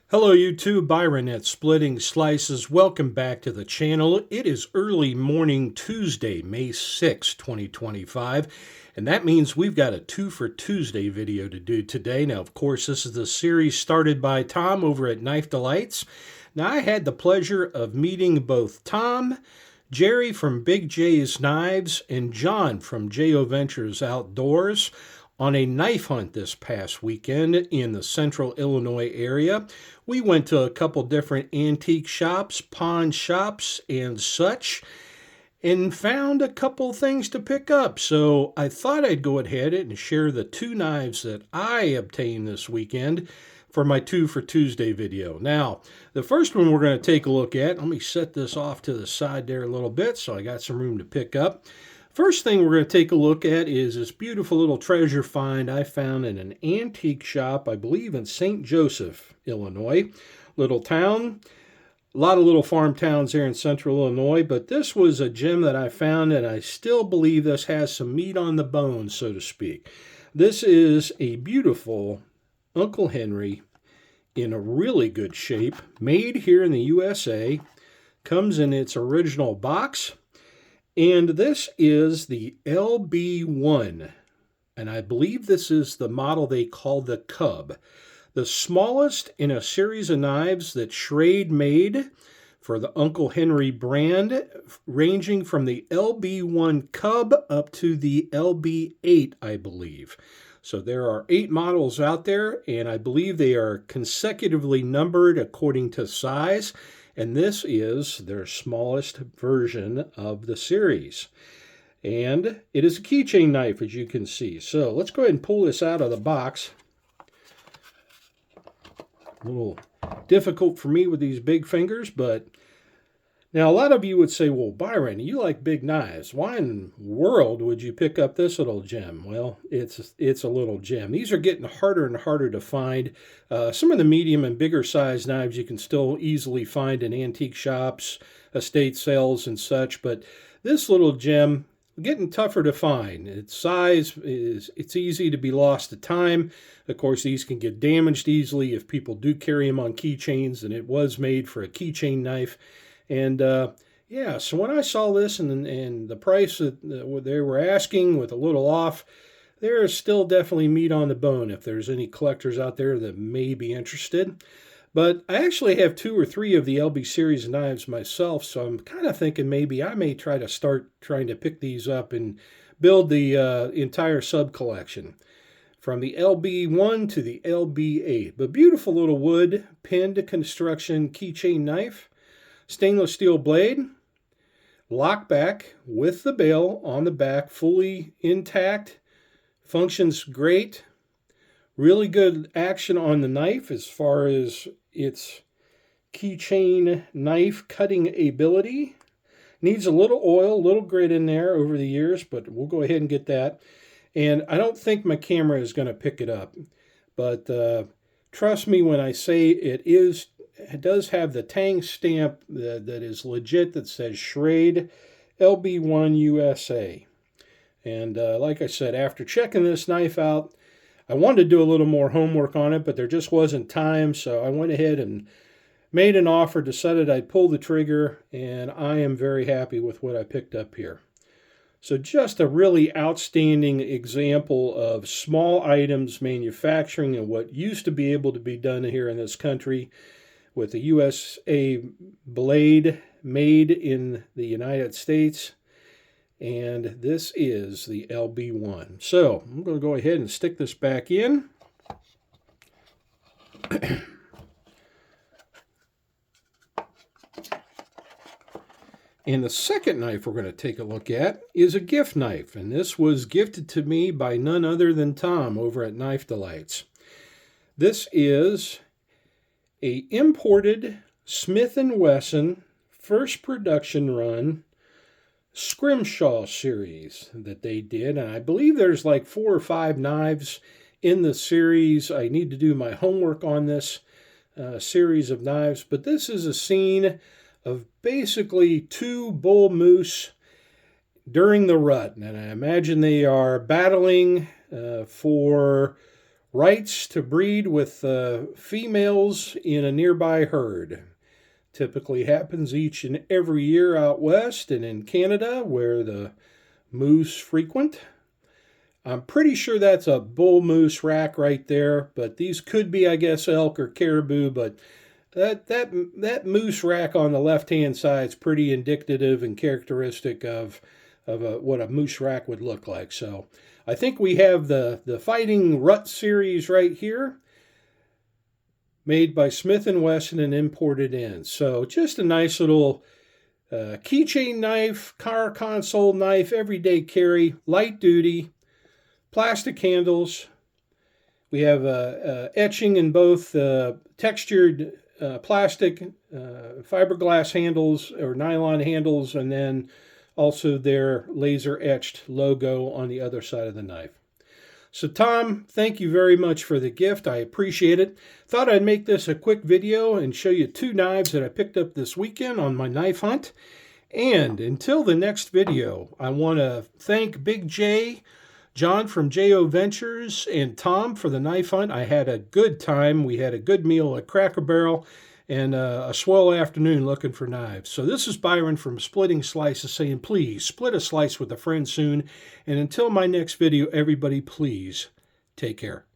Hello YouTube, Byron at Splitting Slices. Welcome back to the channel. It is early morning Tuesday, May 6, 2025, and that means we've got a 2 for Tuesday video to do today. Now, of course, this is the series started by Tom over at Knife Delights. Now, I had the pleasure of meeting both Tom, Jerry from Big J's Knives, and John from J.O. Ventures Outdoors on a knife hunt this past weekend in the central Illinois area. We went to a couple different antique shops, pawn shops, and such, and found a couple things to pick up. So I thought I'd go ahead and share the two knives that I obtained this weekend for my 2 for Tuesday video. Now, the first one we're going to take a look at, let me set this off to the side there a little bit so I got some room to pick up. First thing we're going to take a look at is this beautiful little treasure find I found in an antique shop, I believe in St. Joseph, Illinois. Little town, a lot of little farm towns there in central Illinois, but this was a gem that I found, and I still believe this has some meat on the bone, so to speak. This is a beautiful Uncle Henry in a really good shape, made here in the USA, comes in its original box. And this is the LB1, and I believe this is the model they call the Cub, the smallest in a series of knives that Schrade made for the Uncle Henry brand, ranging from the LB1 Cub up to the LB8, I believe. So there are 8 models out there, and I believe they are consecutively numbered according to size. And this is their smallest version of the series. And it is a keychain knife, as you can see. So let's go ahead and pull this out of the box. A little difficult for me with these big fingers, but now a lot of you would say, well, Byron, you like big knives. Why in the world would you pick up this little gem? Well, it's a little gem. These are getting harder and harder to find. Some of the medium and bigger size knives you can still easily find in antique shops, estate sales and such, but this little gem, getting tougher to find. Its size it's easy to be lost to time. Of course, these can get damaged easily if people do carry them on keychains, and it was made for a keychain knife. And yeah, so when I saw this and the price that they were asking with a little off, there is still definitely meat on the bone if there's any collectors out there that may be interested. But I actually have 2 or 3 of the LB series knives myself, so I'm kind of thinking maybe I may try to start trying to pick these up and build the entire sub-collection from the LB1 to the LB8. But beautiful little wood pinned construction keychain knife. Stainless steel blade, lock back with the bail on the back, fully intact, functions great. Really good action on the knife as far as its keychain knife cutting ability. Needs a little oil, a little grit in there over the years, but we'll go ahead and get that. And I don't think my camera is going to pick it up, but trust me when I say it does have the tang stamp that is legit, that says Schrade LB1 USA. And like I said, after checking this knife out, I wanted to do a little more homework on it, but there just wasn't time, so I went ahead and made an offer, decided I'd pull the trigger, and I am very happy with what I picked up here. So just a really outstanding example of small items manufacturing and what used to be able to be done here in this country, with the USA blade made in the United States. And this is the LB1. So I'm going to go ahead and stick this back in. And the second knife we're going to take a look at is a gift knife. And this was gifted to me by none other than Tom over at Knife Delights. This is a imported Smith & Wesson first production run Scrimshaw Series that they did. And I believe there's like 4 or 5 knives in the series. I need to do my homework on this series of knives. But this is a scene of basically 2 bull moose during the rut. And I imagine they are battling for rights to breed with females in a nearby herd. Typically happens each and every year out west and in Canada where the moose frequent. I'm pretty sure that's a bull moose rack right there, but these could be, I guess, elk or caribou, but that moose rack on the left-hand side is pretty indicative and characteristic of what a moose rack would look like. So I think we have the Fighting Rut series right here, made by Smith & Wesson and imported in. So just a nice little keychain knife, car console knife, everyday carry, light duty, plastic handles. We have etching in both textured plastic fiberglass handles or nylon handles, and then also their laser etched logo on the other side of the knife. So Tom, thank you very much for the gift. I appreciate it. Thought I'd make this a quick video and show you 2 knives that I picked up this weekend on my knife hunt. And until the next video, I want to thank Big J, John from JO Ventures, and Tom for the knife hunt. I had a good time. We had a good meal at Cracker Barrel and a swell afternoon looking for knives. So this is Byron from Splitting Slices saying, please split a slice with a friend soon. And until my next video, everybody, please take care.